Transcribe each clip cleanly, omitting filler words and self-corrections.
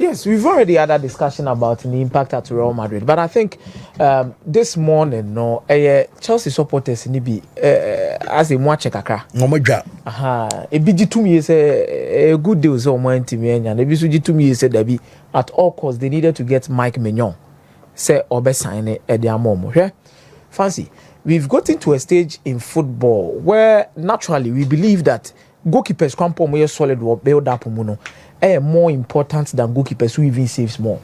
Yes, we've already had a discussion about the impact at Real Madrid, but I think this morning, no, Chelsea supporters nibi as a more check akra. Aha, a big 2 years a good deal so more intimate, and a big 2 years that be at all costs they needed to get Mike Maignan, say or be sign it at their mom. Okay, fancy. We've gotten to a stage in football where naturally we believe that goalkeepers come from more solid work build up are more important than goalkeepers who even saves more.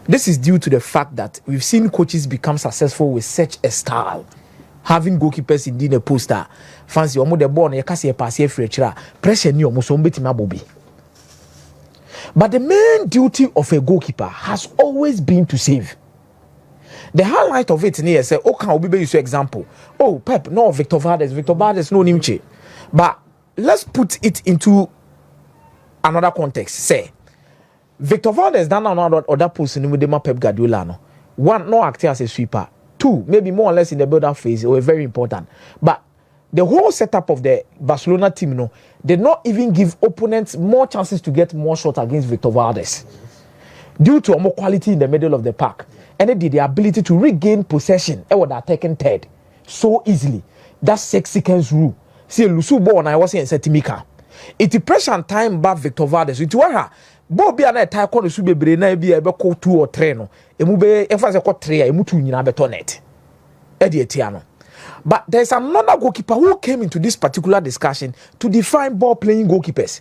This is due to the fact that we've seen coaches become successful with such a style. Having goalkeepers indeed a poster, fancy omo the ball, you can see a pass here for a pressure new almost bobby. But the main duty of a goalkeeper has always been to save. The highlight of it here say, oh, can we use example? Oh, Pep, no, Victor Valdes, no Nimche. But let's put it into another context. Say, Victor Valdes done another other person with the Pep Guardiola. No. One, no acting as a sweeper. Two, maybe more or less in the build-up phase, were very important. But the whole setup of the Barcelona team, no, did not even give opponents more chances to get more shots against Victor Valdes. Due to more quality in the middle of the park. And they did the ability to regain possession with the attacking third so easily. That's 6 seconds rule. See, Lusu ball and I was in Setimika. It's pressure and time back Victor Valdes. It's where Bobby and I tie corner sube brain be able to 2 or 3 no. Emube emphasis ko 3 emutu nyina beto net. Etiano. But there's another goalkeeper who came into this particular discussion to define ball playing goalkeepers.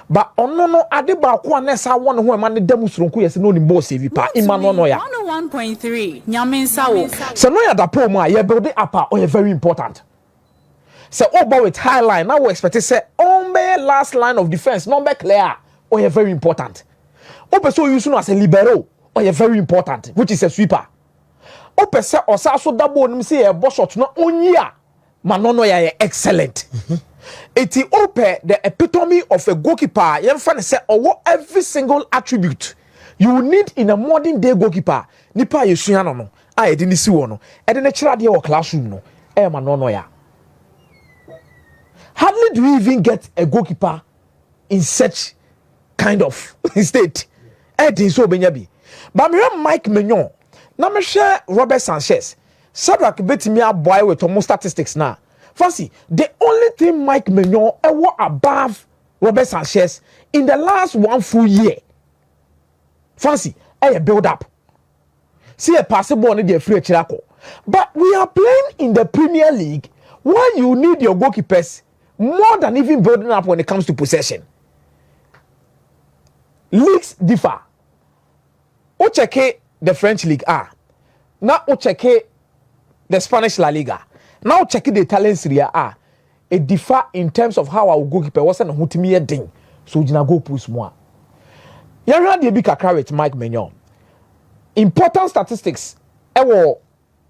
But no adeba ko anesa won ho ma ne damu sronko yesi no ni ball save pa imano no ya 101.3 nyaminsa wo so no ya da pro mu a ye build it up or very important. So over with high line now we expect to say on last line of defense number clear or very important. Ope so use as a libero or very important, which is a sweeper. Ope say or so double nim say a boss shot no onya manono ya excellent. Eti ope the epitome of a goalkeeper yemfa say or every single attribute you need in a modern day goalkeeper nipa yesua no no a edi ni si wo no e de ne kira de o classroom no e manono ya. Hardly do we even get a goalkeeper in such kind of state. So benyabi. But me Mike Maignan. Na me share Robert Sanchez. Shadrack betimi boy with almost statistics now. Fancy, the only thing Mike Maignan ever above Robert Sanchez in the last 1 full year. Fancy, a build up. See a possible on the free chirako. But we are playing in the Premier League where you need your goalkeepers more than even building up when it comes to possession. Leagues differ. O check the French League A. Now o check the Spanish La Liga. Now check the Italian Serie A. It differ in terms of how our goalkeeper wasn't hutimi ding. So jina go push more. Yara de bi kakra with Mike Maignan. Important statistics. Ewo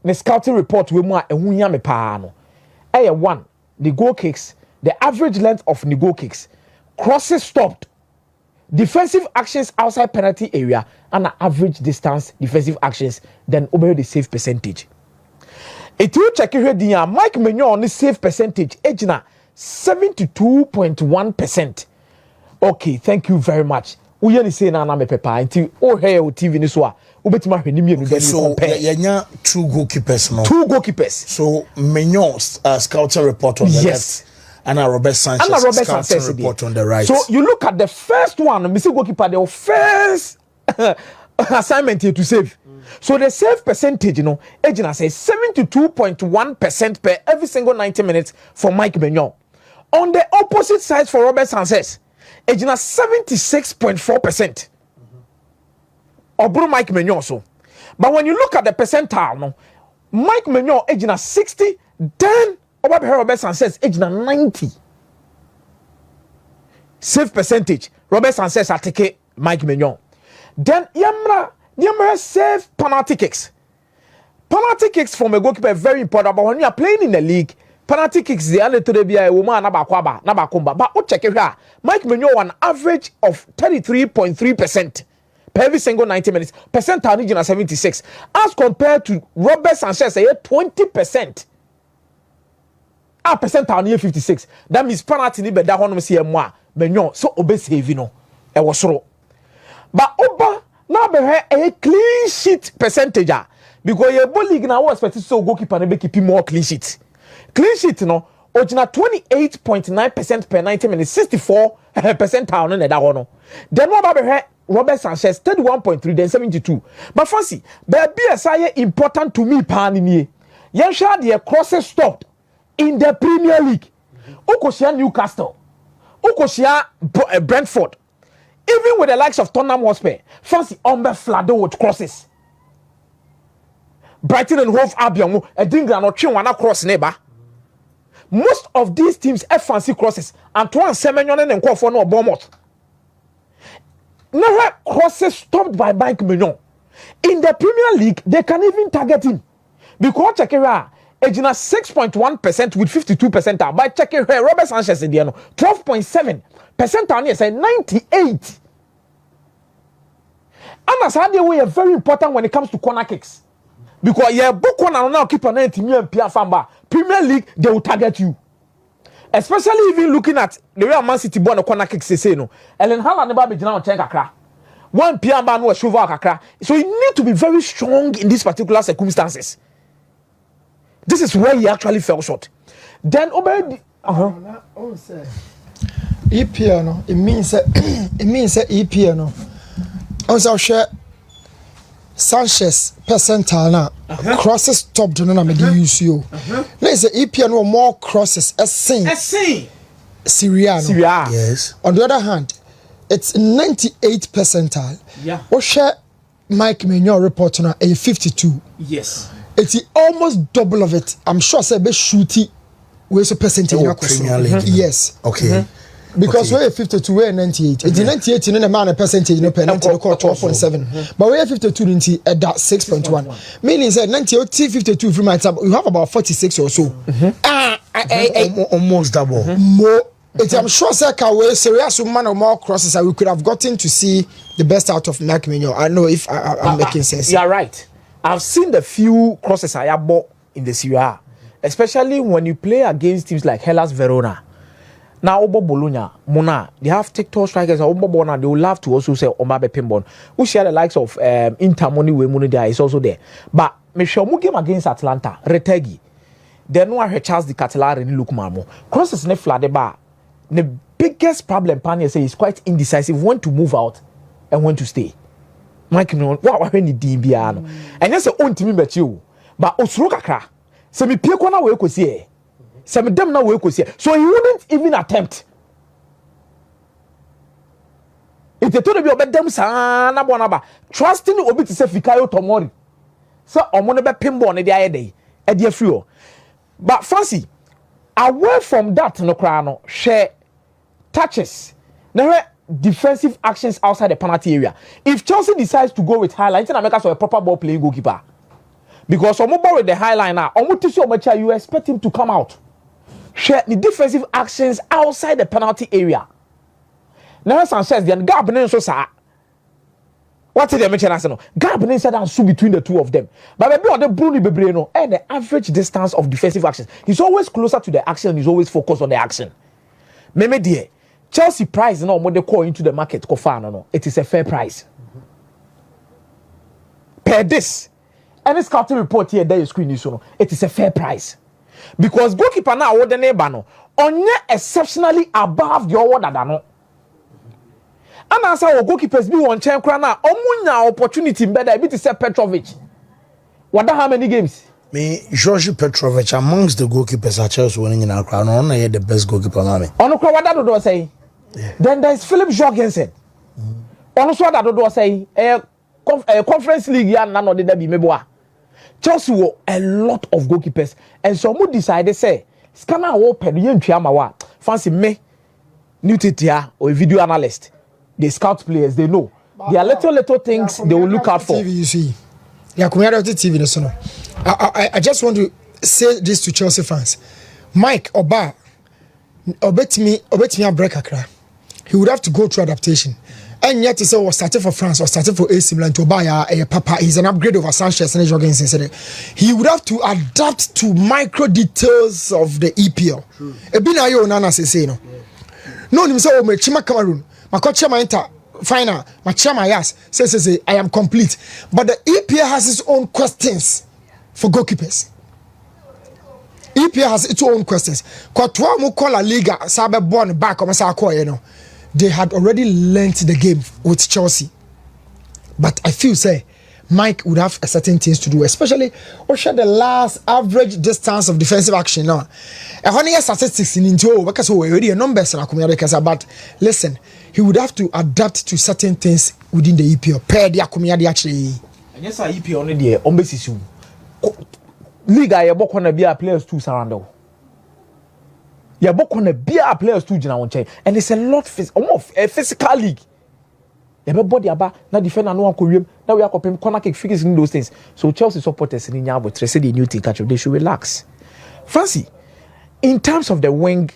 the scouting report we mo a ehu nya me pa no. 1, the goal kicks, the average length of the goal kicks, crosses stopped, defensive actions outside penalty area, and an average distance defensive actions, then over the save percentage. If you check here, Mike Maignan on the save percentage, 72.1%. Okay, thank you very much. We only say na me pepa until here TV ni so a ubetima hwani mienu then you compare. Yenya 2 goalkeepers no. 2 goalkeepers. So Maignan's scouting report on the left. And Robert Sanchez scouting report on the right. So you look at the first one, Mr. Goalkeeper, the first assignment here to save. So the save percentage, you know, Ejina says 72.1% per every single 90 minutes for Mike Maignan. On the opposite side for Robert Sanchez, Ejina 76.4%. Or Mike Maignan so. But when you look at the percentile, no, Mike Maignan Ejina 60, then Robert Sanchez Ejina 90. Save percentage. Robert Sanchez atake Mike Maignan. Then Yamra save penalty kicks. Penalty kicks from a goalkeeper very important. But when you are playing in the league, penalty kicks the only to be a woman nabakomba. But what check here? Mike Maignan an average of 33.3% per every single 90 minutes. Percentile region 76. As compared to Robert Sanchez, 20%. Percentile near 56. That means penalty ni be da honom see moi. Maignan so obey save no. E was so. But Oba now be a clean sheet percentage because your ball league now was expected so goalkeeper and be keeping more clean sheet. Clean sheet no original 28.9% per 90 minutes, 64% down in that one. Then what about Robert Sanchez 31.3 then 72. But fancy, baby aside important to me panini. Yansha the crosses stopped in the Premier League. Okoshia Newcastle. Okoshia Brentford. Even with the likes of Tottenham Hotspur, fancy Umber Flado with crosses. Brighton and Hove Albion, a dingra no chin wana cross neighbor. Most of these teams have fancy crosses. Antoine Semenyon and Kofo no Bournemouth. Never crosses stopped by Mike Mignon. In the Premier League, they can even target him. Because Chekera, Ejina 6.1% with 52%. By Chekera, Robert Sanchez in the 12.7%. On here say 98. And that's how they were very important when it comes to corner kicks. Because yeah, book corner now keep an eye to me and Pierre Famba. Premier League, they will target you. Especially even looking at the way Man City born a corner kick say no. Ellen Haaland never be general check kakra. One Pierre Famba no show kakra. So you need to be very strong in these particular circumstances. This is where he actually fell short. Then Obey EPL no, it means EPL no. Also share Sanchez percentile now crosses stopped no na me dey use you. Now is the EPL no more crosses as same. Syria. Yes. On the other hand, it's 98 percentile. Yeah. Or share Mike Mignon report now a 52. Yes. It's almost double of it. I'm sure say be shooty where's a percentage in Premier League. Yes. Okay. Because we're 52, we're 98. It's 98 in a man a percentage no penalty no call 12.7. But we're 52 at that 6.1. Meaning said 98 52 from my tab you have about 46 or so. Almost double. More I'm sure say we serious man or more crosses we could have gotten to see the best out of Mike Mignon. I know if I'm making sense. You're right. I've seen the few crosses I have bought in the Serie A, especially when you play against teams like Hellas Verona. Now, Obo Bologna, Mona, they have TikTok strikers. Obo Bona, they will love to also say Omabe Pimbon. We share the likes of Inter Money where Money there is also there. But me sure mu game against Atlanta, Retegi. Then one Charles the Catalari and look mamo. Crosses ne flat bar. The biggest problem Panya say is quite indecisive when to move out and when to stay. Mike, no, what when the DBR. And yes, own to me but you. But Osrokakra. So me pie kwana we ko see. Some them now we see. So he wouldn't even attempt. If they told you about them, sana bonaba trusting obi to say Fikayo Tomori. So omono be pimbo on the day, e dey free. But fancy, away from that no cry no share touches. Now defensive actions outside the penalty area. If Chelsea decides to go with highlight, then make us a proper ball playing goalkeeper. Because omo with the highline now, omo tissue omo you expect him to come out. Share the defensive actions outside the penalty area. Now Sanchez the gap so sa. What did they mention as no? Gap said and so between the two of them. But maybe on the Bruno Bebreno and the average distance of defensive actions. He's always closer to the action, he's always focused on the action. Meme dear, Chelsea price no more they call into the market no. It is a fair price. Per this. Any scouting report here there you screen this no. It is a fair price. Because goalkeeper now what the neighbor no onye exceptionally above the order than no. And as our goalkeepers be one chain crown now omunya opportunity better be to say Petrovic. Wonder how many games? Me George Petrovic amongst the goalkeepers at Chelsea winning in our crown on the best goalkeeper mami. Ono kwa wada do say. Then there is Philip Jorgensen. Ono so wada do say conference league ya na no de be meboa. Chelsea were a lot of goalkeepers and some who decided say scanner open yen fancy me new TTA or a video analyst they scout players they know there are little things they will look out for. TV, you see Akomeah TV I just want to say this to Chelsea fans. Mike Oba obet me a break akra. He would have to go through adaptation. And yet, he said, was started for France or started for AC Milan to buy a Papa. He's an upgrade over Sanchez and Jorgensen. He would have to adapt to micro details of the EPL. Ebina yo nana say no. No, him say o me chima Cameroon. My coach enter final. My chairman yes says I am complete. But the EPL has its own questions for goalkeepers. EPL has its own questions. Kwatwa mu call La Liga sabe born back on you know. They had already learnt the game with Chelsea. But I feel say Mike would have a certain things to do, especially share the last average distance of defensive action now. A honey statistics in into because we already numbers and Akomeah, but listen, he would have to adapt to certain things within the EPL. Per the Akomeah actually. And yes, EPL only the on basis Liga ya boko na bia players too surround. Ya boko na bia players too jina won chain, and it's a lot almost a physical league. Everybody aba na defender no akowiem na we akopem corner kick figures in those things. So Chelsea supporters in Nyabo say the new thing catch they should relax. Fancy in terms of the wing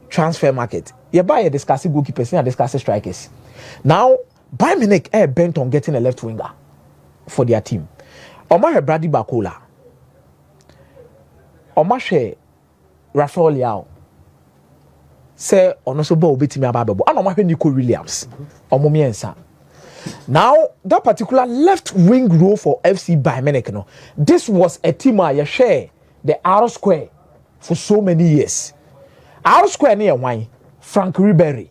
transfer market, you buy a discussing goalkeepers and discussing strikers. Now Bayern Munich are bent on getting a left winger for their team. Omar Brady Bakola. Omar Rafael Leao. Say on also ball betimi ababebo and omahwe Nico Williams omomiensa. Now that particular left wing role for FC Bayern Munich no, this was a team I share the R square for so many years. R square near wine Frank Ribery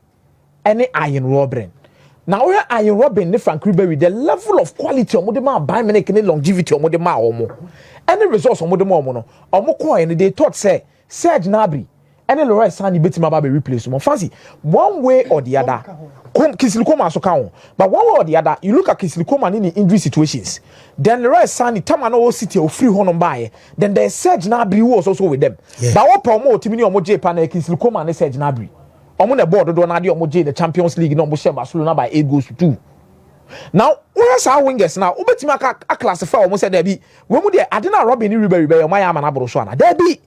and Ian Robben. Now where Ian Robben and Frank Ribery, the level of quality of Modema Bayern Munich and longevity of Modema omo any results of Modema omo omo and they thought say Serge Gnabry and then Leroy Sané betima ba be replace mo fancy one way or the other Kingsley Coman so count but one way or the other you look at Kingsley Coman in injury situations then Leroy Sané tamano city or free hon buy then there's Serge Gnabry who was also with them but what promote team ni omo J pan Kingsley Coman and Serge Gnabry omo na board do na dey omo J the Champions League no omo share Barcelona by 8 goals to 2. Now where's our wingers now obetima ka classify omo say there be when mu dey Adena Robin Ribery be omo ya ma na bro so na there be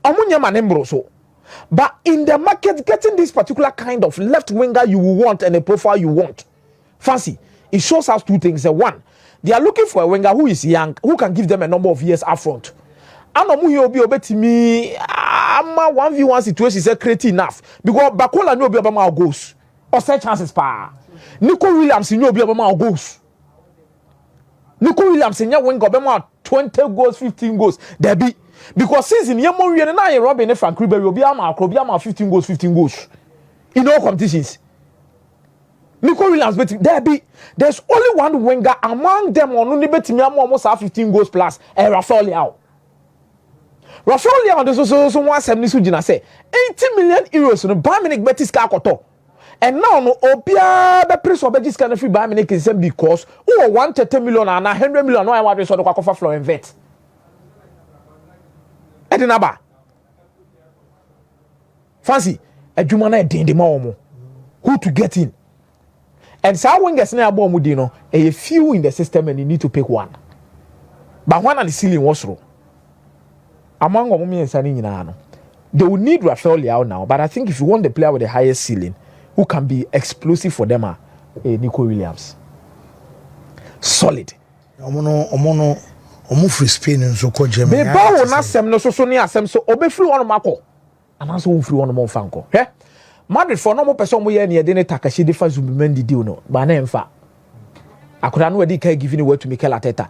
but in the market, getting this particular kind of left winger you want and a profile you want, fancy, it shows us two things. One, they are looking for a winger who is young, who can give them a number of years up front. And me, I'm 1v1 situation is creative enough because Bakola no be about goals or set chances pa. Nico Williams no be about goals. Nico Williams in your winger about 20 goals, 15 goals. There be. Because since in Yemo we na Robin and Frank Ribery will be ama 15 goals in all competitions. Nico Williams there's only one winger among them on only betimi almost 15 goals plus Rafael Leao. Rafael Leao there's also one 70 gina say 80 million euros no Bayern Munich betis ka koto. And now no obia be price of betis can free Bayern Munich is because 130 million and 100 million no I want so kwa kofa Florian Wirtz. Edinaba fancy adwuma na den de ma omo who to get in and so wingers na abo omo di no a few in the system and you need to pick one but one on the ceiling was wrong among omo miensa ni nyina no they will need Rafael Leao now but I think if you want the player with the highest ceiling who can be explosive for them Nico Williams solid omo free Spain nso ko Germany. Me ba wo na sem no so ni asem so obefiri wono makọ. Ananso wo mfiri wono mo fanko. He? Madrid for no mo person mo ye ne de ne Takashi de fa Zubimendi deal no. Ba na emfa. Akoda no wedi kai giving away to Mikel Arteta.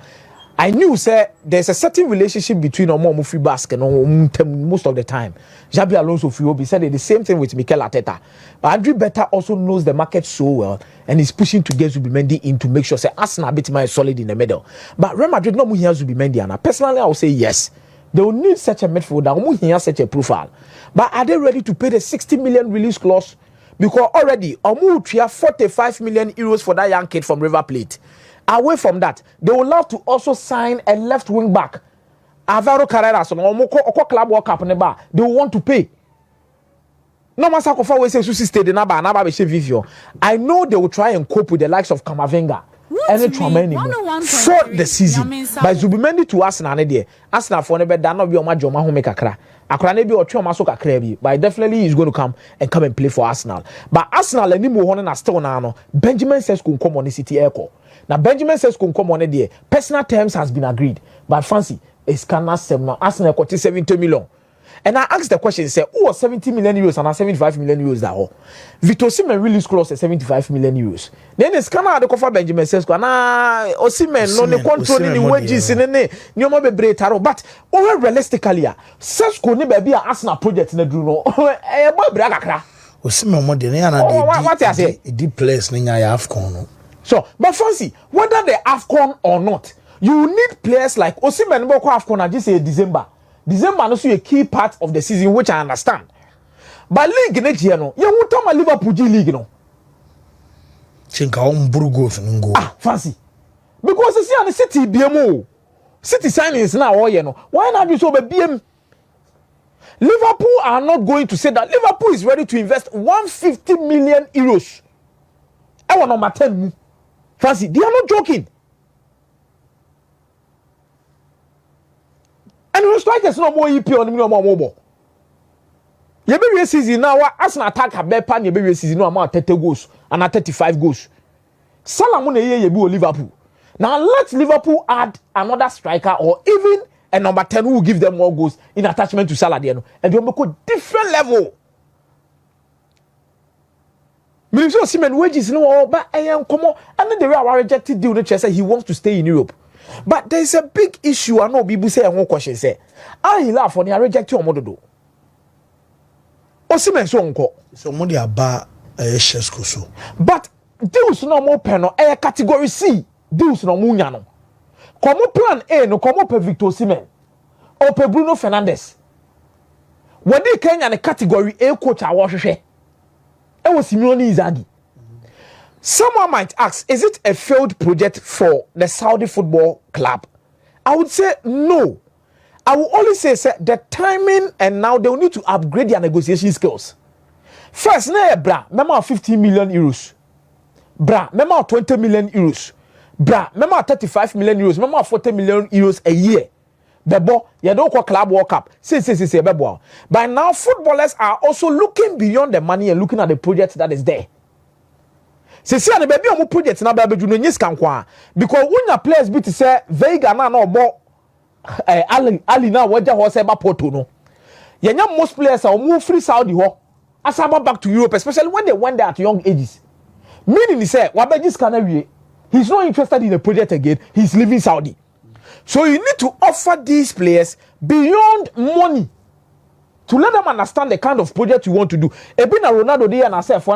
I knew say there's a certain relationship between omo free basket no most of the time. Xabi Alonso Fiobi said the same thing with Mikel Arteta. But Andrew Better also knows the market so well and is pushing to get Zubimendi in to make sure say Arsenal bit my solid in the middle. But Real Madrid no mu here Zubimendi and personally I will say yes. They will need such a midfielder, mu here such a profile. But are they ready to pay the 60 million release clause? Because already omu tria 45 million euros for that young kid from River Plate. Away from that, they will love to also sign a left wing back. Alvaro Carreras, club World Cup neba. They will want to pay. No matter how far we say Susi stay the naba be Vivio. I know they will try and cope with the likes of Kamavinga and Tchouaméni for the season. By Zubimendi to Arsenal there. Arsenal for nebe da no be oma joma ho make kakra. Akra ne bi o twa maso kakra bi. But definitely he's going to come and play for Arsenal. But Arsenal any mo hono na still na no. Benjamin Sesko come on the City Echo. Now Benjamin Sesko come on there. Personal terms has been agreed. But fancy is cannot 7 Arsenal got 70 million. And I asked the question, say, who was 70 million euros and 75 million euros that all? Victor Osimhen release clause 75 million euros. Then it's kind of the cover Benjamin Sesko. Na Osimhen no ne control ni wages ni nyoma bebre taro. But realistically, Sesko ni baby a Arsenal project na dru no. Eh boy bra kakra. Osimhen mo de na what I say? Deep players ni nya AFCON no. So, but fancy whether the AFCON or not, you need players like Osimhen go AFCON and just say December no so a key part of the season, which I understand. But league next year no, you won't tell my Liverpool G League no. Chinka Burgos ngo. Fancy. Because you see on the City BMO. City signings now all year no. Why not do so be BM? Liverpool are not going to say that Liverpool is ready to invest 150 million euros. I want number 10. Fancy, they are not joking. And the strikers no more EP on no more mobile. You be season now as an attack a bepa you be season no amount 30 goals and 35 goals. Salah mo na ye be Liverpool. Now let Liverpool add another striker or even a number 10 who will give them more goals in attachment to Salah there no, and they will go different level. Me so Osimhen wages no but I am come on and the way our rejected deal no say he wants to stay in Europe. But there is a big issue. I know people say one question say, I laugh when you reject your model. Osimhen so unko. So money aba Shesko so. But deals no more penal a category C. Deals no more nyano. Como plan A no como pe Victor Osimhen or pe Bruno Fernandes. When they Kenya the category A coach I was share. It was Simeone Inzaghi. Someone might ask, is it a failed project for the Saudi football club? I would say no. I will only say the timing and now they will need to upgrade their negotiation skills. First, remember 15 million euros. Remember 20 million euros. Remember 35 million euros. Remember 40 million euros a year. Bebo, you don't call club World Cup. Say, bebo. By now, footballers are also looking beyond the money and looking at the project that is there. See and the baby on project na baby no nyis kankwa because when your players be to say Vega na obo Ali na waja ho say ba Porto no yenya most players are move free Saudi ho asaba back to Europe, especially when they went there at young ages, meaning he say wabeji scanner he's not interested in the project again, he's leaving Saudi. So you need to offer these players beyond money to let them understand the kind of project you want to do. Ebina Ronaldo dey na say for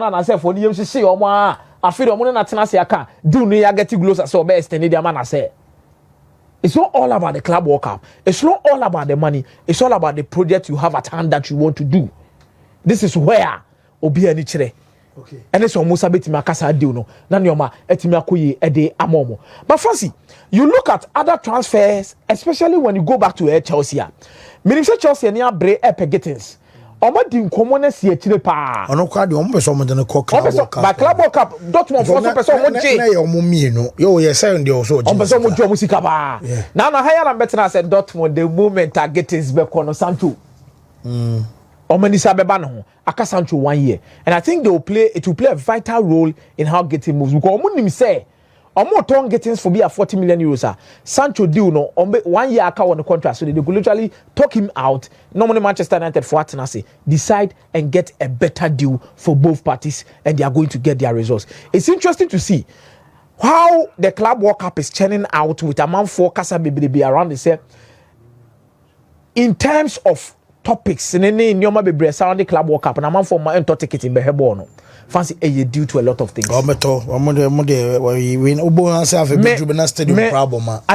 you see omo afiri omo na tena se aka do no ya get closer so be extend the man say. It's not all about the club World Cup. It's not all about the money. It's all about the project you have at hand that you want to do. This is where obi ani kire. Okay. And it's almost a bit makasa deal no. Na nyoma etimi akoyi ede amomo. But fancy, you look at other transfers, especially when you go back to Chelsea. Meaning say Chelsea ni abre epegetins. Omo di nkomo na si akire pa. Ono kwa de omo person mo de no club World Cup. Ba club World Cup Dortmund for person mo je. Na ye omo mienu. Yo ye say on the also. Omo person mo je omo sika ba. Now higher than better said Dortmund the moment targetings be kono Sancho. Omo ni sa beba no ho. Aka Sancho 1 year. And I think it will play a vital role in how Getting moves because omo nim say omo ton Gettings for be a 40 million euros. Sancho deal no 1 year aka on the contract, so they could literally talk him out. Normally Manchester United for Atenase decide and get a better deal for both parties, and they are going to get their results. It's interesting to see how the club World Cup is churning out with a man for Casa Bibi around the set. In terms of topics, in any nyoma bebre around the club World Cup, and a man for my own ticket in Behebo no. Fancy due to a lot of things. I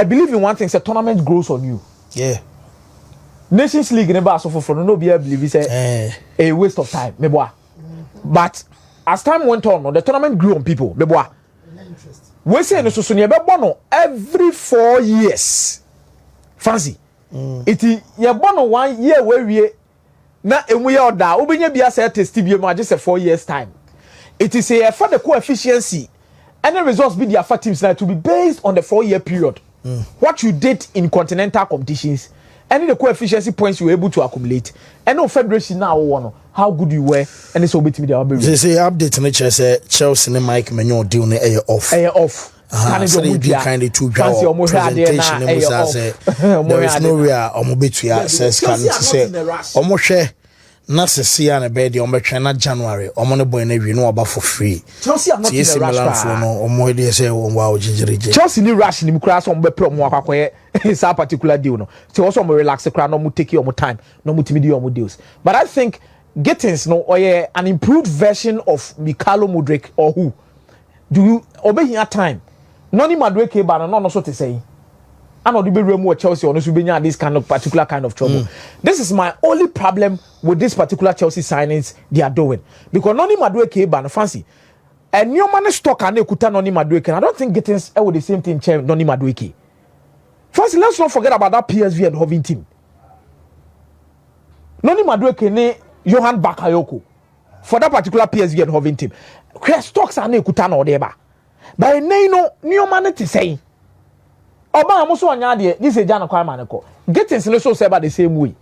believe in one thing, the tournament grows on you. Yeah. Nations League never so for no be believe it's a waste of time. But as time went on, the tournament grew on people. We say no so every 4 years. Fancy. It is 1 year where we na emu ya oda obenya bia say test bi ma just 4 years time. It is a for the coefficiency and the results be the for teams now to be based on the 4-year period. What you did in continental competitions and the coefficiency points you were able to accumulate. And no federation now one how good you were and it's obit me the say update nature say Chelsea and Mike Menyon deal na off. Off. so they be kind of too dry presentation there is no way omobetua says can say omoshe na sesi an be de ombetwe na January omo ne boy na wi no oba for free Chelsea are not in a rush for no omo dey say wow gingerije Chelsea ni rush ni mukura so omo be pro mo akwakoye that particular deal no so also omo relax kra no mo take your time no mo timi do your deals but I think Gittins no or an improved version of Mikhailo Mudryk or who do you obey here time noni Madueke ba no so to say I know the be room Chelsea or no so be this kind of particular kind of trouble. This is my only problem with this particular Chelsea signings they are doing because noni Madueke ba no fancy and new man stock and ekuta noni Madueke I don't think Gittins with the same thing chair noni Madueke. First let's not forget about that PSV and Hovin team. Noni Madueke ne Johan Bakayoko for that particular PSV and Hovin team. Stocks are ne kuta no deba. But no new man to say. Oba amuso anya de this is Jana Kwame Maneko. Getting so say about the same way.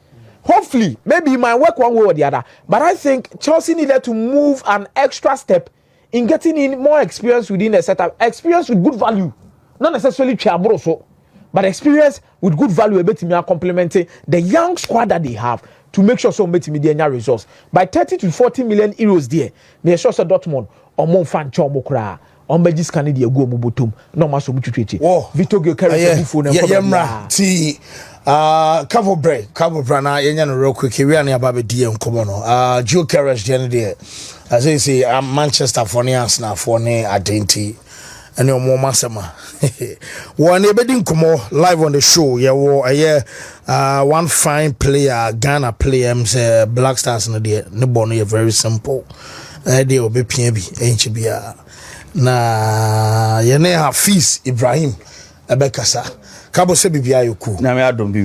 Hopefully, maybe it might work one way or the other. But I think Chelsea needed to move an extra step in getting in more experience within the setup. Experience with good value. Not necessarily Chiabroso, but experience with good value a bit me complementing the young squad that they have. To make sure some make media results by 30 to 40 million euros there. They sure Dortmund or more fan chomokra on Belgium Canada go mubutum no maso mutwetwe. Vito Goalkeeper phone and ti Cabo Bra na yenya no real quick we an aba be die nkomo no Goalkeeper dey there as I say Manchester for ne Arsenal for ne identity and your more masama one ebedi nkomo live on the show one fine player Ghana player Black Stars no dey ne bono very simple dey obe pia bi enchi bia na ye ne Hafiz Ibrahim ebekasa kabo se bibia yoku na me adom